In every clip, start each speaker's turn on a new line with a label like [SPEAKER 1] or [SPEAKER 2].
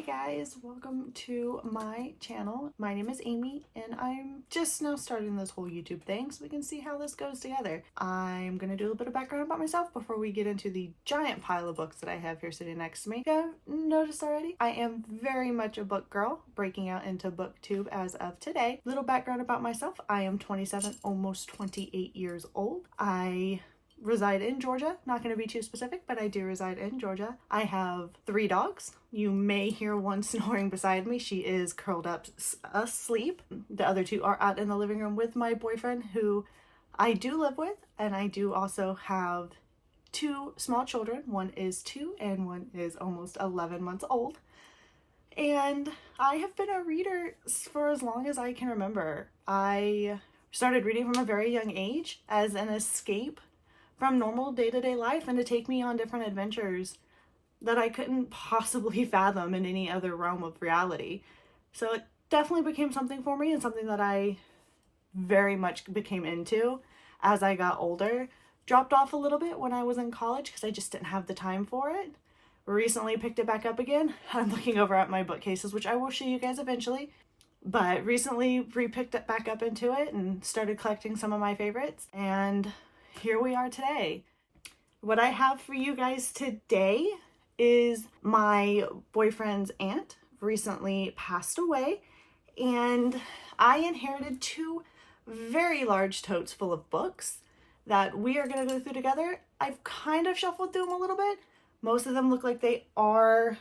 [SPEAKER 1] guys, welcome to my channel. My name is Amy and I'm just now starting this whole YouTube thing so we can see how this goes together. I'm gonna do a little bit of background about myself before we get into the giant pile of books that I have here sitting next to me. If you have noticed already, I am very much a book girl, breaking out into booktube as of today. Little background about myself: I am 27, almost 28 years old. I reside in Georgia. Not going to be too specific, but I do reside in Georgia. I have 3 dogs. You may hear one snoring beside me. She is curled up asleep. The other 2 are out in the living room with my boyfriend, who I do live with, and I do also have 2 small children. One is 2 and one is almost 11 months old. And I have been a reader for as long as I can remember. I started reading from a very young age as an escape from normal day-to-day life and to take me on different adventures that I couldn't possibly fathom in any other realm of reality. So it definitely became something for me, and something that I very much became into as I got older. Dropped off a little bit when I was in college because I just didn't have the time for it. Recently picked it back up again. I'm looking over at my bookcases, which I will show you guys eventually. But recently re-picked it back up into it and started collecting some of my favorites. And here we are today. What I have for you guys today is my boyfriend's aunt recently passed away, and I inherited 2 very large totes full of books that we are going to go through together. I've kind of shuffled through them a little bit. Most of them look like they are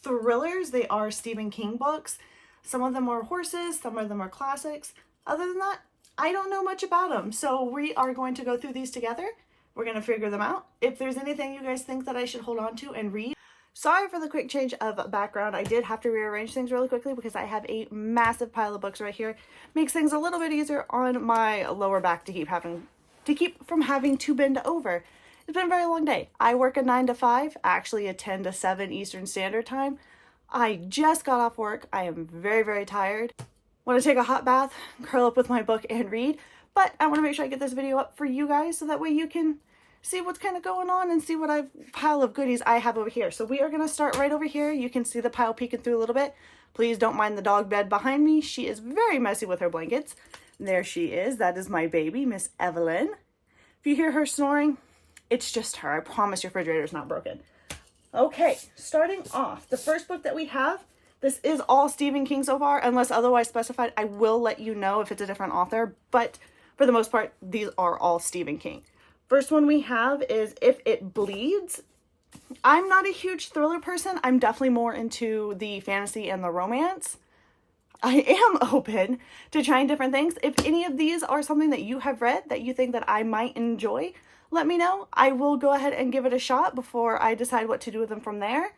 [SPEAKER 1] thrillers. They are Stephen King books. Some of them are horses, some of them are classics. Other than that, I don't know much about them, so we are going to go through these together. We're going to figure them out. If there's anything you guys think that I should hold on to and read. Sorry for the quick change of background. I did have to rearrange things really quickly because I have a massive pile of books right here. Makes things a little bit easier on my lower back to keep from having to bend over. It's been a very long day. I work a 9 to 5, actually a 10 to 7 Eastern Standard Time. I just got off work. I am very, very tired. Want to take a hot bath, curl up with my book and read, but I want to make sure I get this video up for you guys so that way you can see what's kind of going on and see what pile of goodies I have over here. So we are going to start right over here. You can see the pile peeking through a little bit. Please don't mind the dog bed behind me. She is very messy with her blankets. There she is. That is my baby, Miss Evelyn. If you hear her snoring, it's just her. I promise your refrigerator is not broken. Okay, starting off, the first book that we have, this is all Stephen King so far, unless otherwise specified. I will let you know if it's a different author, but for the most part, these are all Stephen King. First one we have is If It Bleeds. I'm not a huge thriller person. I'm definitely more into the fantasy and the romance. I am open to trying different things. If any of these are something that you have read that you think that I might enjoy, let me know. I will go ahead and give it a shot before I decide what to do with them from there.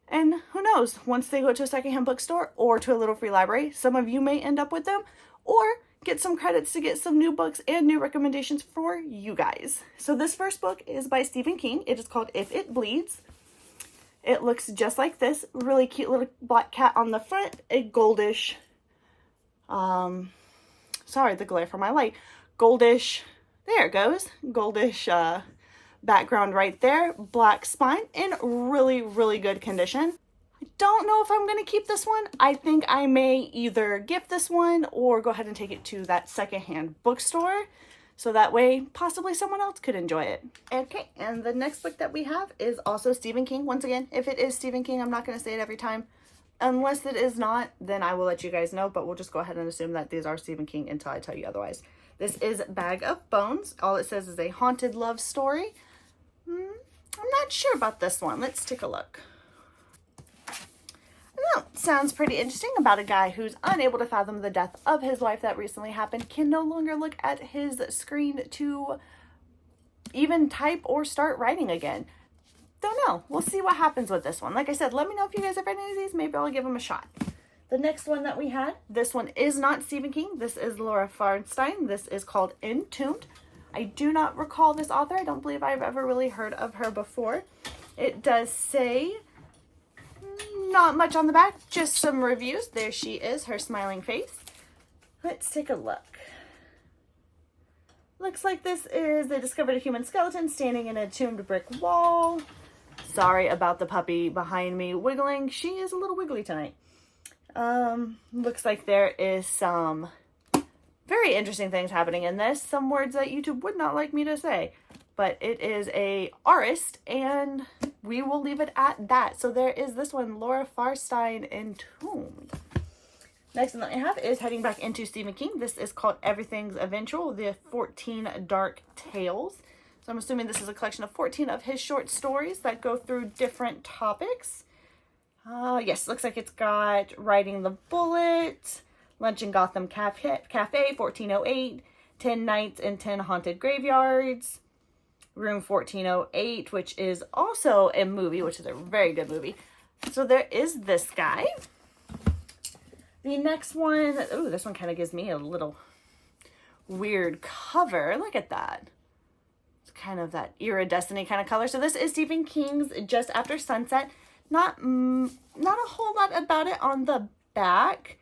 [SPEAKER 1] And who knows, once they go to a secondhand bookstore or to a little free library, some of you may end up with them or get some credits to get some new books and new recommendations for you guys. So this first book is by Stephen King. It is called If It Bleeds. It looks just like this. Really cute little black cat on the front. A goldish, sorry, the glare from my light. Goldish, there it goes. Goldish background right there. Black spine in really, really good condition. I don't know if I'm going to keep this one. I think I may either gift this one or go ahead and take it to that secondhand bookstore, so that way possibly someone else could enjoy it. Okay, and the next book that we have is also Stephen King. Once again, if it is Stephen King, I'm not going to say it every time. Unless it is not, then I will let you guys know, but we'll just go ahead and assume that these are Stephen King until I tell you otherwise. This is Bag of Bones. All it says is a haunted love story. I'm not sure about this one. Let's take a look. No, sounds pretty interesting about a guy who's unable to fathom the death of his wife that recently happened, can no longer look at his screen to even type or start writing again. Don't know. We'll see what happens with this one. Like I said, let me know if you guys have read any of these. Maybe I'll give them a shot. The next one that we had, this one is not Stephen King. This is Laura Farnstein. This is called Entombed. I do not recall this author. I don't believe I've ever really heard of her before. It does say not much on the back, just some reviews. There she is, her smiling face. Let's take a look. Looks like this is, they discovered a human skeleton standing in a tombed brick wall. Sorry about the puppy behind me wiggling. She is a little wiggly tonight. Looks like there is some very interesting things happening in this. Some words that YouTube would not like me to say. But it is a artist, and we will leave it at that. So there is this one, Laura Farstein, Entombed. Next one that I have is heading back into Stephen King. This is called Everything's Eventual, the 14 Dark Tales. So I'm assuming this is a collection of 14 of his short stories that go through different topics. Yes, looks like it's got Riding the Bullet, Lunch in Gotham Cafe, 1408, 10 Nights in 10 Haunted Graveyards, Room 1408, which is also a movie, which is a very good movie. So there is this guy. The next one, oh, this one kind of gives me a little weird cover. Look at that. It's kind of that iridescent kind of color. So this is Stephen King's Just After Sunset. Not a whole lot about it on the back.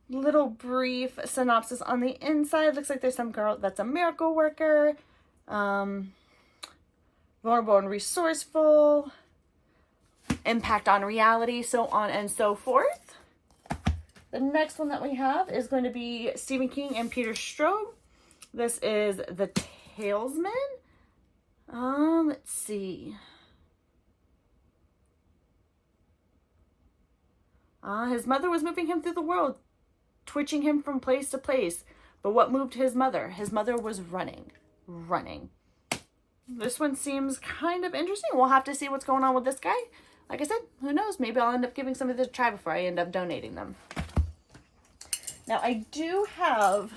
[SPEAKER 1] Little brief synopsis on the inside. Looks like there's some girl that's a miracle worker. Vulnerable and resourceful, impact on reality, so on and so forth. The next one that we have is going to be Stephen King and Peter Straub. This is The Talesman. Let's see. His mother was moving him through the world, twitching him from place to place. But what moved his mother? His mother was running. This one seems kind of interesting. We'll have to see what's going on with this guy. Like I said, who knows? Maybe I'll end up giving some of this a try before I end up donating them. Now, I do have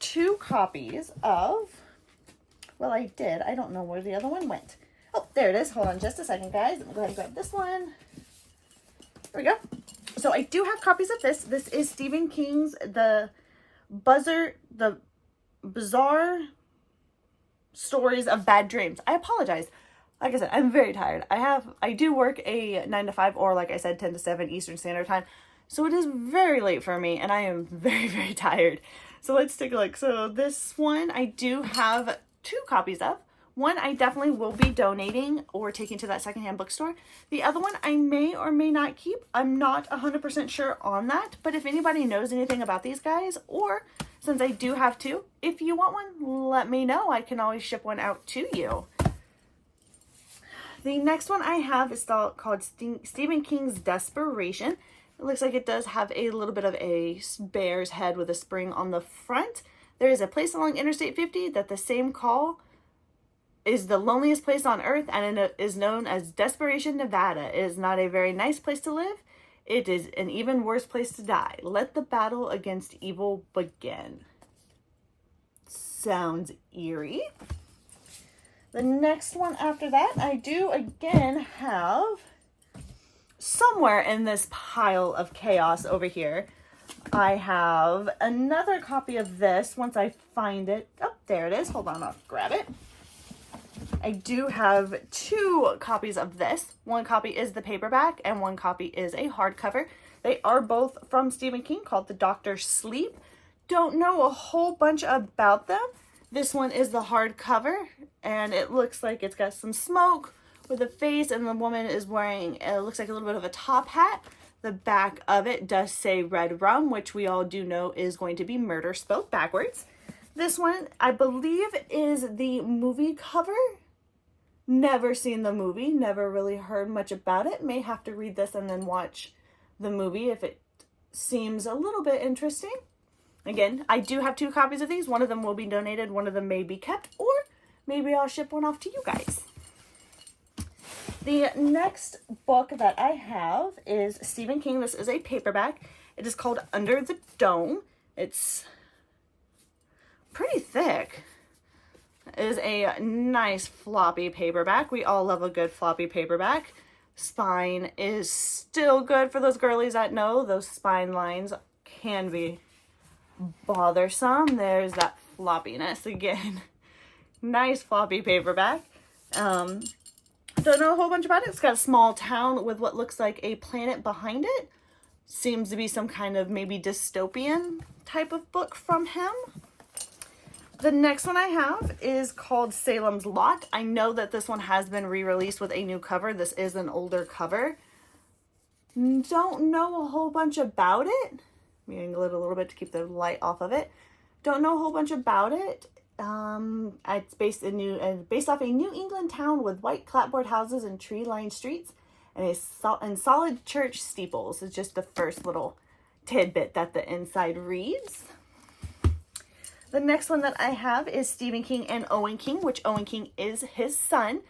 [SPEAKER 1] 2 copies of... Well, I did. I don't know where the other one went. Oh, there it is. Hold on just a second, guys. Let me go ahead and grab this one. There we go. So I do have copies of this. This is Stephen King's The Bizarre Stories of Bad Dreams. I apologize. Like I said, I'm very tired. I do work a 9 to 5, or like I said, 10 to 7 Eastern Standard Time. So it is very late for me, and I am very, very tired. So let's take a look. So this one I do have 2 copies of. One I definitely will be donating or taking to that secondhand bookstore. The other one I may or may not keep. I'm not 100% sure on that. But if anybody knows anything about these guys, or since I do have 2, if you want one, let me know. I can always ship one out to you. The next one I have is called Stephen King's Desperation. It looks like it does have a little bit of a bear's head with a spring on the front. There is a place along Interstate 50 that the same call is the loneliest place on earth, and it is known as Desperation, Nevada. It is not a very nice place to live. It is an even worse place to die. Let the battle against evil begin. Sounds eerie. The next one after that, I do again have somewhere in this pile of chaos over here. I have another copy of this once I find it. Oh, there it is. Hold on, I'll grab it. I do have 2 copies of this. One copy is the paperback and one copy is a hardcover. They are both from Stephen King, called The Doctor's Sleep. Don't know a whole bunch about them. This one is the hardcover, and it looks like it's got some smoke with a face, and the woman is wearing, it looks like a little bit of a top hat. The back of it does say Red Rum, which we all do know is going to be murder spelled backwards. This one, I believe, is the movie cover. Never seen the movie, never really heard much about it. May have to read this and then watch the movie if it seems a little bit interesting. Again, I do have 2 copies of these. One of them will be donated, one of them may be kept, or maybe I'll ship one off to you guys. The next book that I have is Stephen King. This is a paperback. It is called Under the Dome. It's pretty thick. It is a nice floppy paperback. We all love a good floppy paperback. Spine is still good for those girlies that know. Those spine lines can be bothersome. There's that floppiness again. Nice floppy paperback. Don't know a whole bunch about it. It's got a small town with what looks like a planet behind it. Seems to be some kind of maybe dystopian type of book from him. The next one I have is called Salem's Lot. I know that this one has been re-released with a new cover. This is an older cover. Don't know a whole bunch about it. I'm angle it a little bit to keep the light off of it. Don't know a whole bunch about it. It's based off a New England town with white clapboard houses and tree-lined streets and solid church steeples. It's just the first little tidbit that the inside reads. The next one that I have is Stephen King and Owen King, which Owen King is his son.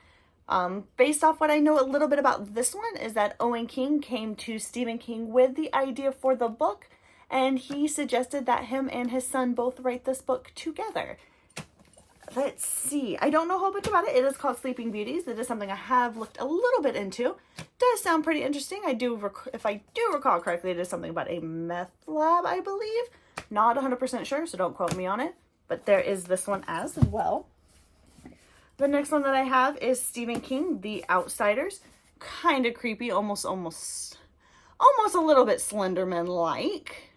[SPEAKER 1] Based off what I know a little bit about this one is that Owen King came to Stephen King with the idea for the book, and he suggested that him and his son both write this book together. Let's see. I don't know a whole bunch about it. It is called Sleeping Beauties. It is something I have looked a little bit into. Does sound pretty interesting. If I do recall correctly, it is something about a meth lab, I believe. Not 100% sure, so don't quote me on it. But there is this one as well. The next one that I have is Stephen King, The Outsiders. Kind of creepy, almost a little bit Slenderman-like.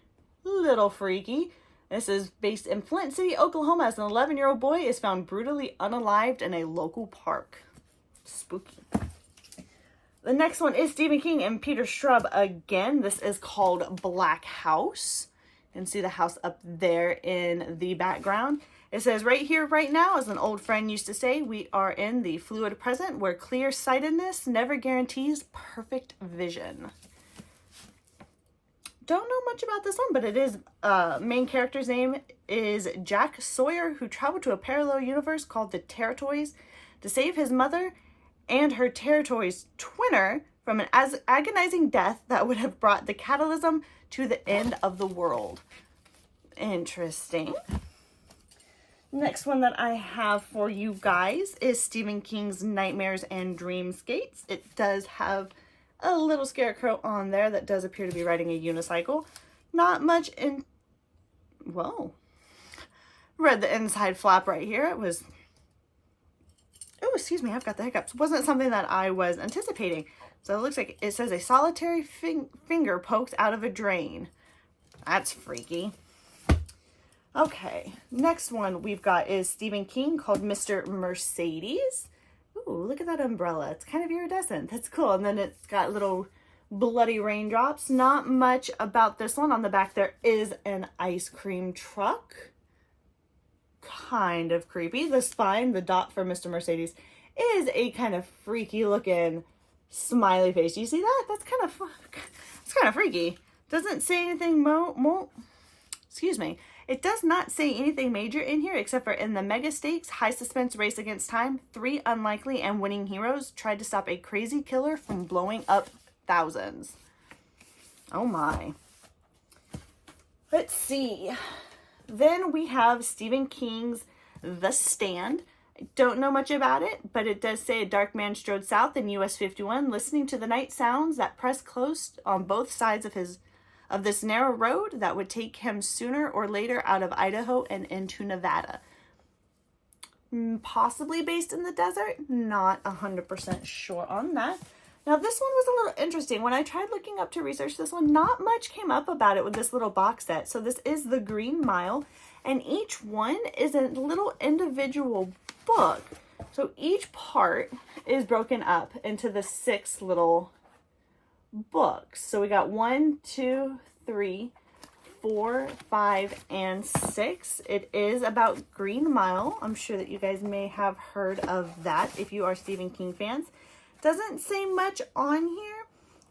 [SPEAKER 1] Little freaky. This is based in Flint City, Oklahoma, as an 11-year-old boy is found brutally unalived in a local park. Spooky. The next one is Stephen King and Peter Straub again. This is called Black House. You can see the house up there in the background. It says, right here, right now, as an old friend used to say, we are in the fluid present where clear-sightedness never guarantees perfect vision. Don't know much about this one, but it is, main character's name is Jack Sawyer, who traveled to a parallel universe called the Territories to save his mother and her Territories twinner from an agonizing death that would have brought the catalysm to the end of the world. Interesting. Next one that I have for you guys is Stephen King's Nightmares and Dreamscapes. It does have a little scarecrow on there that does appear to be riding a unicycle. Not much in... Whoa. Read the inside flap right here. It was... Oh, excuse me, I've got the hiccups. Wasn't something that I was anticipating. So it looks like it says a solitary finger pokes out of a drain. That's freaky. Okay, next one we've got is Stephen King called Mr. Mercedes. Ooh, look at that umbrella. It's kind of iridescent. That's cool. And then it's got little bloody raindrops. Not much about this one. On the back there is an ice cream truck. Kind of creepy. The spine, the dot for Mr. Mercedes, is a kind of freaky looking smiley face. Do you see that? That's kind of freaky. Doesn't say anything excuse me. It does not say anything major in here except for in the mega stakes, high suspense race against time, 3 unlikely and winning heroes tried to stop a crazy killer from blowing up thousands. Oh my. Let's see. Then we have Stephen King's The Stand. I don't know much about it, but it does say a dark man strode south in US 51, listening to the night sounds that pressed close on both sides of this narrow road that would take him sooner or later out of Idaho and into Nevada. Possibly based in the desert. Not 100% sure on that. Now this one was a little interesting. When I tried looking up to research this one, not much came up about it with this little box set. So this is The Green Mile, and each one is a little individual book. So each part is broken up into the 6 little books. So we got 1, 2, 3, 4, 5, and 6. It is about Green Mile. I'm sure that you guys may have heard of that if you are Stephen King fans. Doesn't say much on here.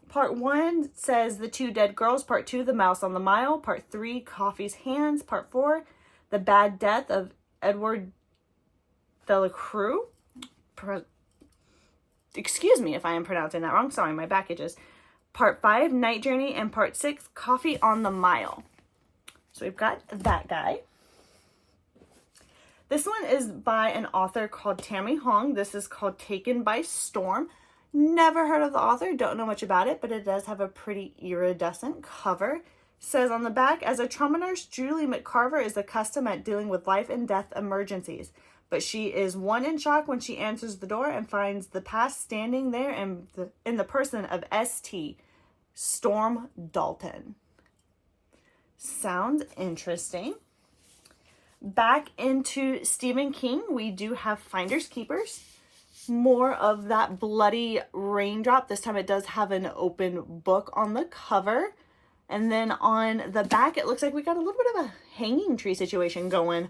[SPEAKER 1] Part 1 says The Two Dead Girls. Part 2, The Mouse on the Mile. Part 3, Coffee's Hands. Part 4, The Bad Death of Edward Delacroix. Excuse me if I am pronouncing that wrong. Sorry, my back itches. Part 5, Night Journey. And Part 6, Coffee on the Mile. So we've got that guy. This one is by an author called Tammy Hong. This is called Taken by Storm. Never heard of the author, don't know much about it, but it does have a pretty iridescent cover. Says on the back, as a trauma nurse, Julie McCarver is accustomed at dealing with life and death emergencies. But she is in shock when she answers the door and finds the past standing there in the person of St. Storm Dalton. Sounds interesting. Back into Stephen King, we do have Finders Keepers. More of that bloody raindrop. This time it does have an open book on the cover. And then on the back, it looks like we got a little bit of a hanging tree situation going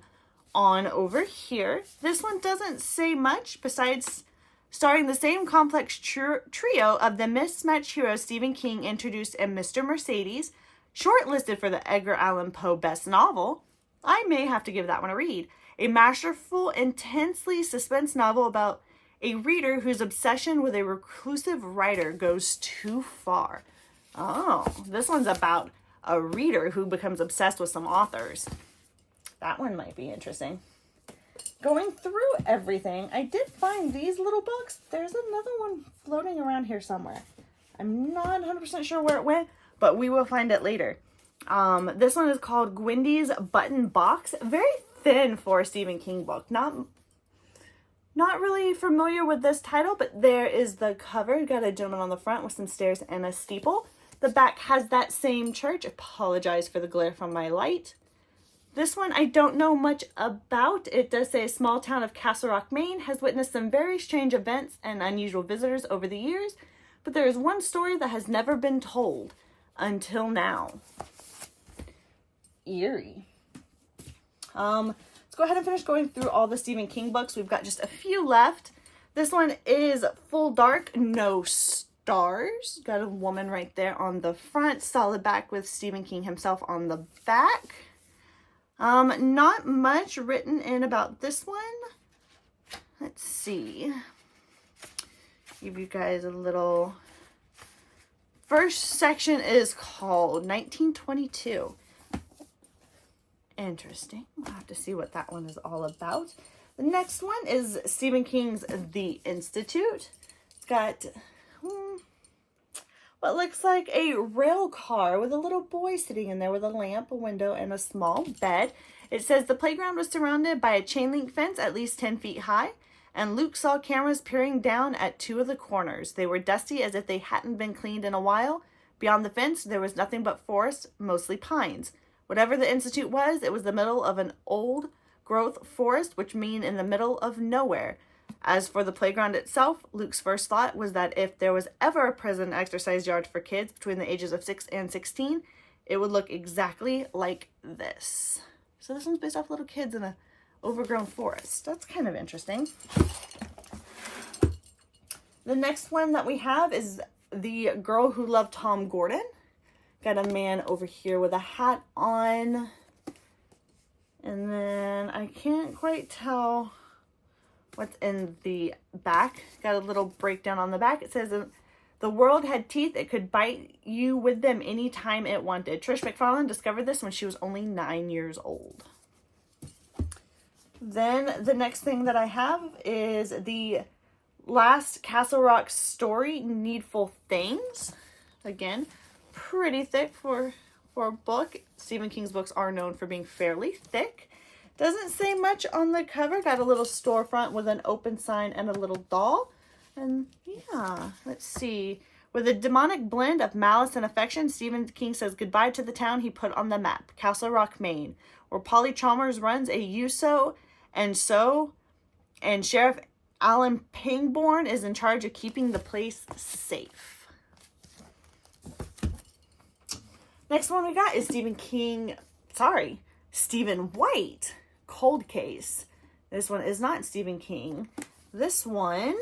[SPEAKER 1] on over here. This one doesn't say much besides starring the same complex trio of the mismatched heroes Stephen King introduced in Mr. Mercedes, shortlisted for the Edgar Allan Poe Best Novel. I may have to give that one a read. A masterful, intensely suspense novel about a reader whose obsession with a reclusive writer goes too far. Oh, this one's about a reader who becomes obsessed with some authors. That one might be interesting. Going through everything, I did find these little books. There's another one floating around here somewhere. I'm not 100% sure where it went, but we will find it later. This one is called Gwendy's Button Box. Very thin for a Stephen King book. Not really familiar with this title, but there is the cover. Got a gentleman on the front with some stairs and a steeple. The back has that same church. Apologize for the glare from my light. This one I don't know much about. It does say a small town of Castle Rock, Maine has witnessed some very strange events and unusual visitors over the years, but there is one story that has never been told until now. Eerie. Let's go ahead and finish going through all the Stephen King books. We've got just a few left. This one is Full Dark, No Stars. Got a woman right there on the front. Solid back with Stephen King himself on the back. Not much written in about this one. Let's see. Give you guys a little... First section is called 1922. Interesting. We'll have to see what that one is all about. The next one is Stephen King's The Institute. It's got what looks like a rail car with a little boy sitting in there with a lamp, a window, and a small bed. It says the playground was surrounded by a chain link fence at least 10 feet high, and Luke saw cameras peering down at two of the corners. They were dusty as if they hadn't been cleaned in a while. Beyond the fence, there was nothing but forest, mostly pines. Whatever the Institute was, it was the middle of an old growth forest, which mean in the middle of nowhere. As for the playground itself, Luke's first thought was that if there was ever a prison exercise yard for kids between the ages of 6 and 16, it would look exactly like this. So this one's based off little kids in a overgrown forest. That's kind of interesting. The next one that we have is The Girl Who Loved Tom Gordon. Got a man over here with a hat on. And then I can't quite tell what's in the back. Got a little breakdown on the back. It says, the world had teeth. It could bite you with them anytime it wanted. Trish McFarlane discovered this when she was only 9 years old. Then the next thing that I have is the last Castle Rock story, Needful Things. Again, pretty thick for a book. Stephen King's books are known for being fairly thick. Doesn't say much on the cover. Got a little storefront with an open sign and a little doll. And yeah, let's see. With a demonic blend of malice and affection, Stephen King says goodbye to the town he put on the map, Castle Rock, Maine, where Polly Chalmers runs a USO and Sheriff Alan Pangborn is in charge of keeping the place safe. Next one we got is Stephen White, Cold Case. This one is not Stephen King. This one,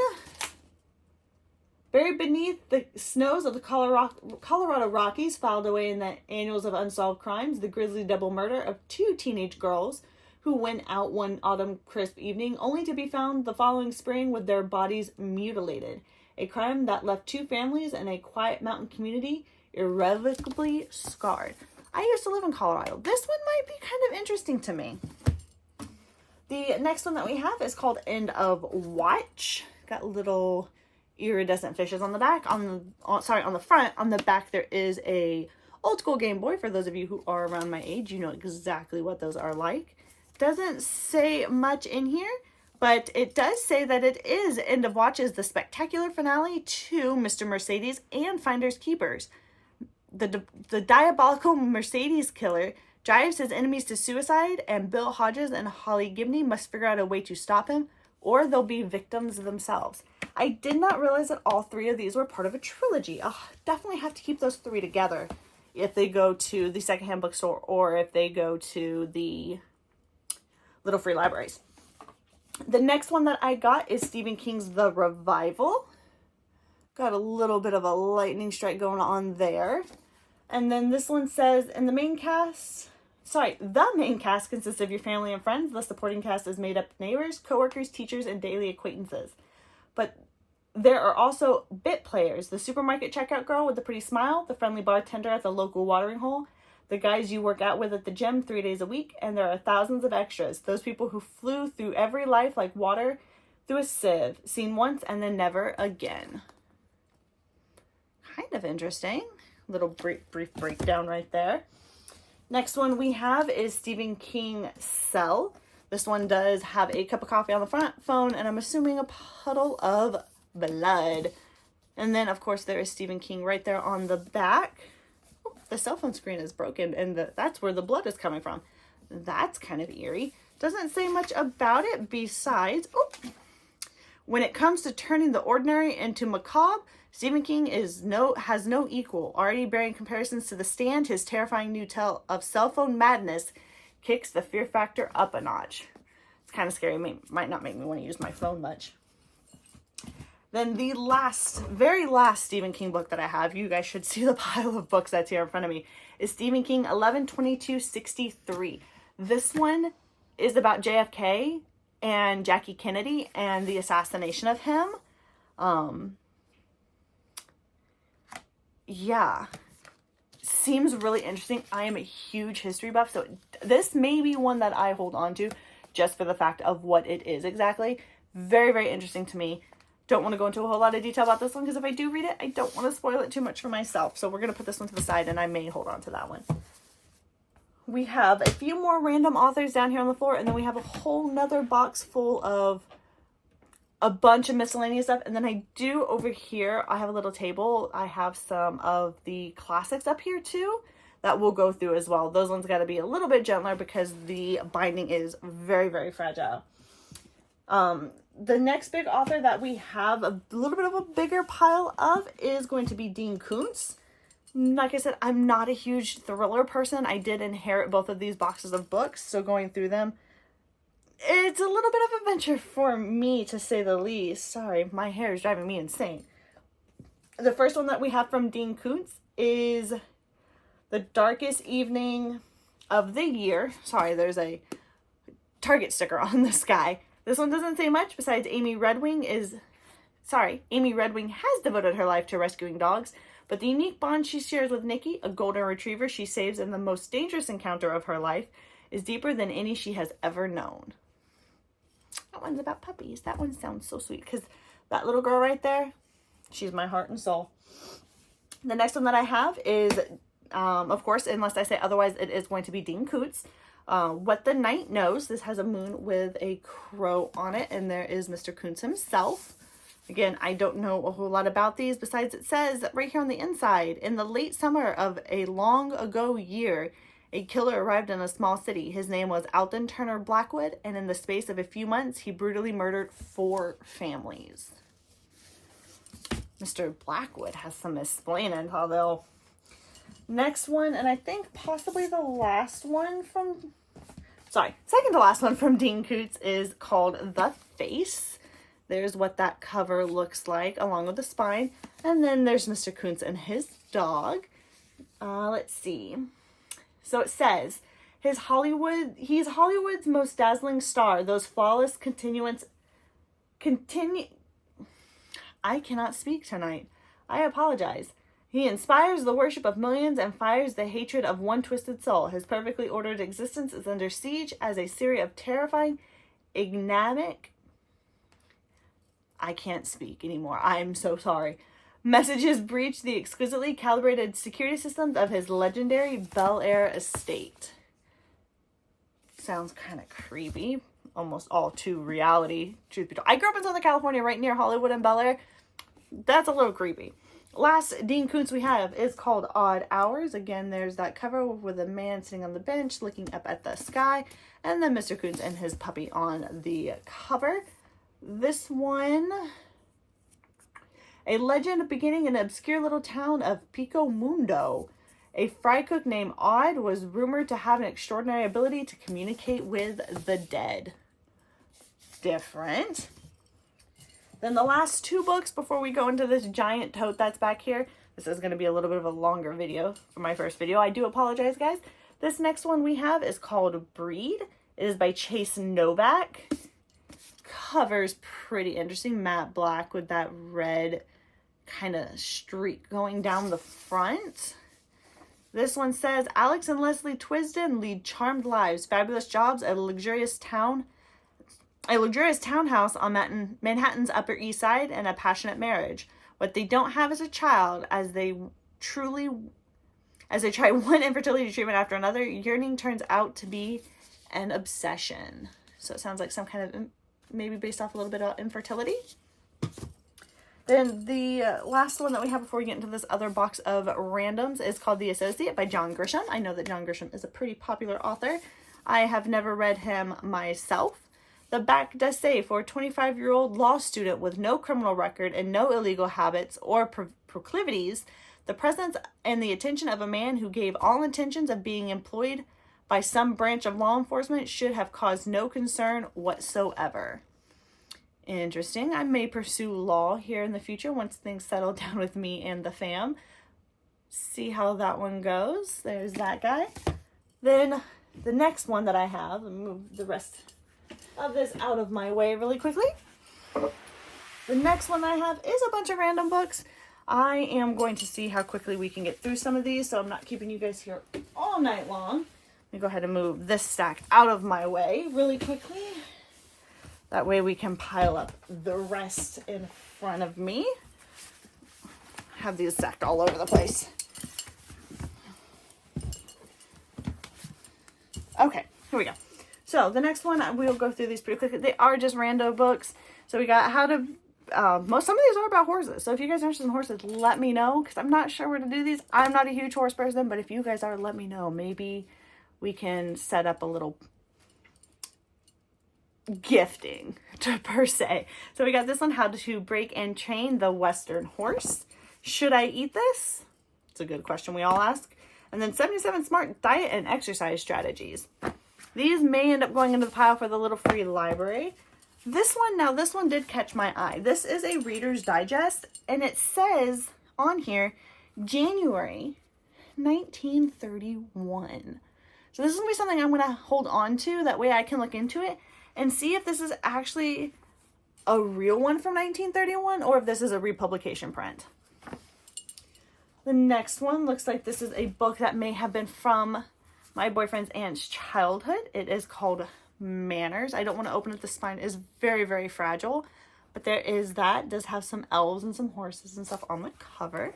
[SPEAKER 1] buried beneath the snows of the Colorado Rockies, filed away in the annals of unsolved crimes, the grisly double murder of two teenage girls who went out one autumn crisp evening only to be found the following spring with their bodies mutilated. A crime that left two families in a quiet mountain community irrevocably scarred. I used to live in Colorado. This one might be kind of interesting to me. The next one that we have is called End of Watch. Got little iridescent fishes on the back. On the front. On the back there is a old school Game Boy. For those of you who are around my age, you know exactly what those are like. Doesn't say much in here, but it does say that it is End of Watch is the spectacular finale to Mr. Mercedes and Finders Keepers. The diabolical Mercedes killer drives his enemies to suicide, and Bill Hodges and Holly Gibney must figure out a way to stop him, or they'll be victims themselves. I did not realize that all 3 of these were part of a trilogy. Definitely have to keep those 3 together if they go to the secondhand bookstore or if they go to the Little Free Libraries. The next one that I got is Stephen King's The Revival. Got a little bit of a lightning strike going on there. And then this one says, the main cast consists of your family and friends. The supporting cast is made up of neighbors, coworkers, teachers, and daily acquaintances. But there are also bit players. The supermarket checkout girl with the pretty smile, the friendly bartender at the local watering hole, the guys you work out with at the gym 3 days a week, and there are thousands of extras. Those people who flew through every life like water through a sieve, seen once and then never again. Kind of interesting. Little brief breakdown right there. Next one we have is Stephen King Cell. This one does have a cup of coffee on the front, phone, and I'm assuming a puddle of blood. And then, of course, there is Stephen King right there on the back. Oh, the cell phone screen is broken, and that's where the blood is coming from. That's kind of eerie. Doesn't say much about it besides... Oh, when it comes to turning the ordinary into macabre, Stephen King has no equal. Already bearing comparisons to The Stand, his terrifying new tale of cell phone madness kicks the fear factor up a notch. It's kind of scary. Might not make me want to use my phone much. Then the very last Stephen King book that I have, you guys should see the pile of books that's here in front of me, is Stephen King 11/22/63. This one is about JFK and Jackie Kennedy and the assassination of him. Yeah. Seems really interesting. I am a huge history buff, so this may be one that I hold on to just for the fact of what it is exactly. Very, very interesting to me. Don't want to go into a whole lot of detail about this one because if I do read it, I don't want to spoil it too much for myself. So we're going to put this one to the side and I may hold on to that one. We have a few more random authors down here on the floor, and then we have a whole nother box full of a bunch of miscellaneous stuff. And then I do over here, I have a little table. I have some of the classics up here too that we'll go through as well. Those ones got to be a little bit gentler because the binding is very, very fragile. The next big author that we have a little bit of a bigger pile of is going to be Dean Koontz. Like I said, I'm not a huge thriller person. I did inherit both of these boxes of books, so going through them, it's a little bit of a venture for me, to say the least. Sorry, my hair is driving me insane. The first one that we have from Dean Koontz is The Darkest Evening of the Year. Sorry, there's a Target sticker on the sky. This one doesn't say much besides Amy Redwing has devoted her life to rescuing dogs, but the unique bond she shares with Nikki, a golden retriever she saves in the most dangerous encounter of her life, is deeper than any she has ever known. That one's about puppies. That one sounds so sweet because that little girl right there, she's my heart and soul. The next one that I have is, of course, unless I say otherwise, it is going to be Dean Koontz. What the Night Knows. This has a moon with a crow on it, and there is Mr. Koontz himself. Again, I don't know a whole lot about these, besides it says right here on the inside, in the late summer of a long ago year, a killer arrived in a small city. His name was Alton Turner Blackwood, and in the space of a few months, he brutally murdered 4 families. Mr. Blackwood has some explaining, although... Next one, and I think possibly the last one from... second to last one from Dean Koontz is called The Face. There's what that cover looks like, along with the spine. And then there's Mr. Koontz and his dog. Let's see. So it says, he's Hollywood's most dazzling star. Those flawless I cannot speak tonight. I apologize. He inspires the worship of millions and fires the hatred of one twisted soul. His perfectly ordered existence is under siege as a series of terrifying, enigmatic... I can't speak anymore. I'm so sorry. Messages breach the exquisitely calibrated security systems of his legendary Bel Air estate. Sounds kind of creepy. Almost all too reality, truth be told. I grew up in Southern California, right near Hollywood and Bel Air. That's a little creepy. last Dean Koontz we have is called Odd Hours. Again, there's that cover with a man sitting on the bench looking up at the sky, and then Mr. Koontz and his puppy on the cover. This one, a legend beginning in an obscure little town of Pico Mundo. A fry cook named Odd was rumored to have an extraordinary ability to communicate with the dead. Different. Then the last two books before we go into this giant tote that's back here. This is going to be a little bit of a longer video for my first video. I do apologize, guys. This next one we have is called Breed. It is by Chase Novak. Cover's pretty interesting. Matte black with that red kind of streak going down the front. This one says, Alex and Leslie Twisden lead charmed lives, fabulous jobs at a luxurious townhouse on Manhattan's Upper East Side, and a passionate marriage. What they don't have as a child, as they try one infertility treatment after another, yearning turns out to be an obsession. So it sounds like some kind of, maybe based off a little bit of infertility. Then the last one that we have before we get into this other box of randoms is called The Associate by John Grisham. I know that John Grisham is a pretty popular author. I have never read him myself. The back does say, for a 25-year-old law student with no criminal record and no illegal habits or proclivities, the presence and the attention of a man who gave all intentions of being employed by some branch of law enforcement should have caused no concern whatsoever. Interesting. I may pursue law here in the future once things settle down with me and the fam. See how that one goes. There's that guy. Then the next one that I have, let me move the rest of this out of my way really quickly. The next one I have is a bunch of random books. I am going to see how quickly we can get through some of these, so I'm not keeping you guys here all night long. Let me go ahead and move this stack out of my way really quickly. That way we can pile up the rest in front of me. Have these stacked all over the place. Okay, here we go. So the next one, we'll go through these pretty quickly. They are just rando books. So we got how to, some of these are about horses. So if you guys are interested in horses, let me know, because I'm not sure where to do these. I'm not a huge horse person, but if you guys are, let me know. Maybe we can set up a little gifting per se. So we got this one, how to break and train the Western horse. Should I eat this? It's a good question we all ask. And then 77 smart diet and exercise strategies. These may end up going into the pile for the little free library. This one did catch my eye. This is a Reader's Digest, and it says on here January 1931. So this is gonna be something I'm gonna hold on to, that way I can look into it and see if this is actually a real one from 1931 or if this is a republication print. The next one looks like this is a book that may have been from my boyfriend's aunt's childhood. It is called Manners. I don't want to open it. The spine is very, very fragile, but there is that. It does have some elves and some horses and stuff on the cover.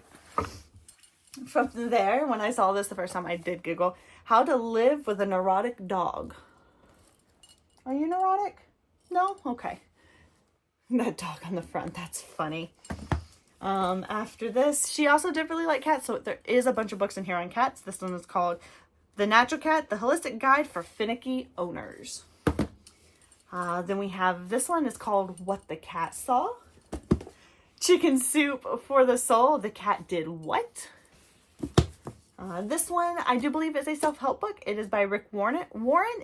[SPEAKER 1] From there, when I saw this the first time, I did giggle. How to Live with a Neurotic Dog. Are you neurotic? No? Okay. That dog on the front, that's funny. After this, she also did really like cats, so there is a bunch of books in here on cats. This one is called The Natural Cat, The Holistic Guide for Finicky Owners. Then we have this one, is called What the Cat Saw. Chicken Soup for the Soul, The Cat Did What? This one, I do believe is a self-help book. It is by Rick Warren.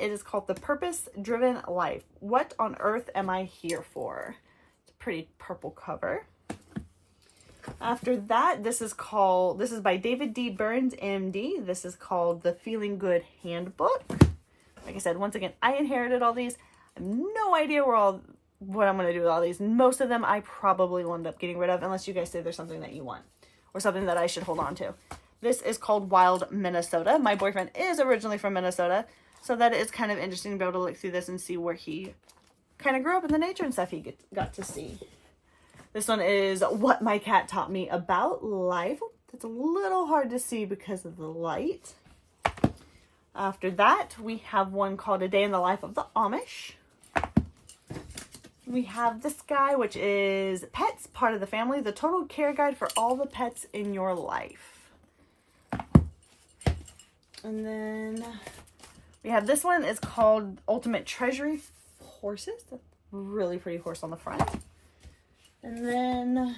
[SPEAKER 1] It is called The Purpose-Driven Life. What on earth am I here for? It's a pretty purple cover. After that, this is by David D. Burns, MD. This is called The Feeling Good Handbook. Like I said, once again, I inherited all these. I have no idea what I'm going to do with all these. Most of them I probably will end up getting rid of, unless you guys say there's something that you want or something that I should hold on to. This is called Wild Minnesota. My boyfriend is originally from Minnesota, so that is kind of interesting to be able to look through this and see where he kind of grew up in the nature and stuff he got to see. This one is What My Cat Taught Me About Life. It's a little hard to see because of the light. After that, we have one called A Day in the Life of the Amish. We have this guy, which is Pets, Part of the Family, the total care guide for all the pets in your life. And then we have this one, is called Ultimate Treasury Horses. That's a really pretty horse on the front. And then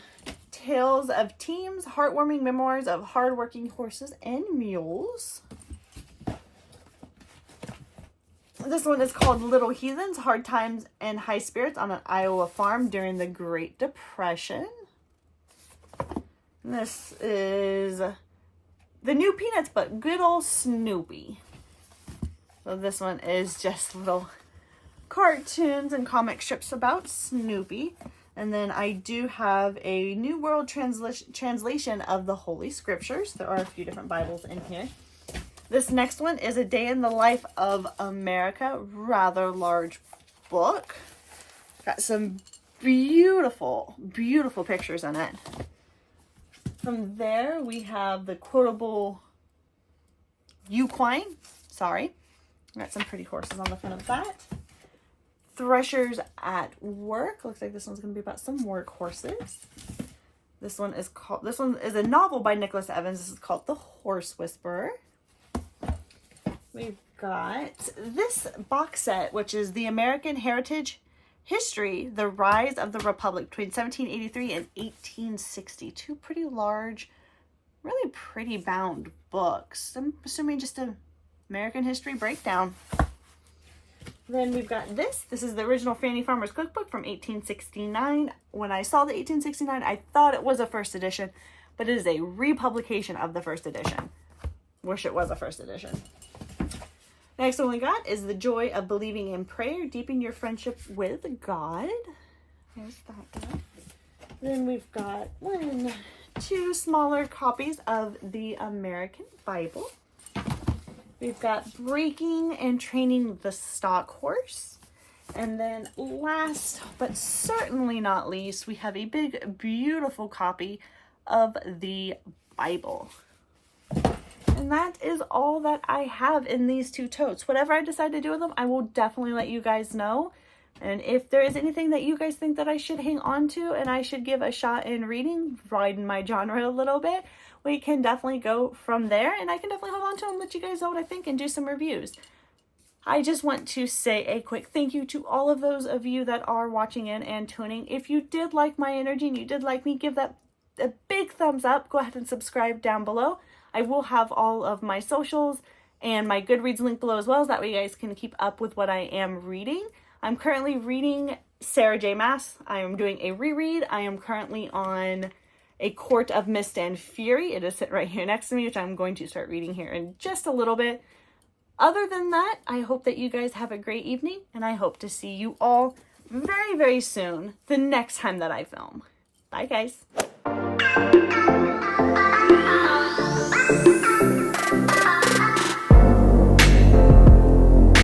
[SPEAKER 1] Tales of Teams, Heartwarming Memoirs of Hardworking Horses and Mules. This one is called Little Heathens, Hard Times and High Spirits on an Iowa Farm During the Great Depression. And this is The New Peanuts, but good old Snoopy. So this one is just little cartoons and comic strips about Snoopy. And then I do have a New World translation of the Holy Scriptures. There are a few different Bibles in here. This next one is A Day in the Life of America. Rather large book. Got some beautiful, beautiful pictures in it. From there, we have the quotable equine. Sorry. Got some pretty horses on the front of that. Threshers at Work. Looks like this one's going to be about some work horses. This one is a novel by Nicholas Evans. This is called The Horse Whisperer. We've got this box set, which is The American Heritage History, The Rise of the Republic between 1783 and 1862. Pretty large, really pretty bound books. I'm assuming just an American history breakdown. Then we've got this. This is the original Fanny Farmer's Cookbook from 1869. When I saw the 1869, I thought it was a first edition, but it is a republication of the first edition. Wish it was a first edition. Next one we got is The Joy of Believing in Prayer, Deepen Your Friendship with God. There's that one. Then we've got 2 smaller copies of the American Bible. We've got Breaking and Training the Stock Horse. And then last, but certainly not least, we have a big, beautiful copy of the Bible. And that is all that I have in these 2 totes. Whatever I decide to do with them, I will definitely let you guys know. And if there is anything that you guys think that I should hang on to and I should give a shot in reading, widen my genre a little bit, we can definitely go from there. And I can definitely hold on to them and let you guys know what I think and do some reviews. I just want to say a quick thank you to all of those of you that are watching in and tuning. If you did like my energy and you did like me, give that a big thumbs up. Go ahead and subscribe down below. I will have all of my socials and my Goodreads link below as well, so that way you guys can keep up with what I am reading. I'm currently reading Sarah J. Maas. I am doing a reread. I am currently on A Court of Mist and Fury. It is sitting right here next to me, which I'm going to start reading here in just a little bit. Other than that, I hope that you guys have a great evening, and I hope to see you all very, very soon the next time that I film. Bye, guys.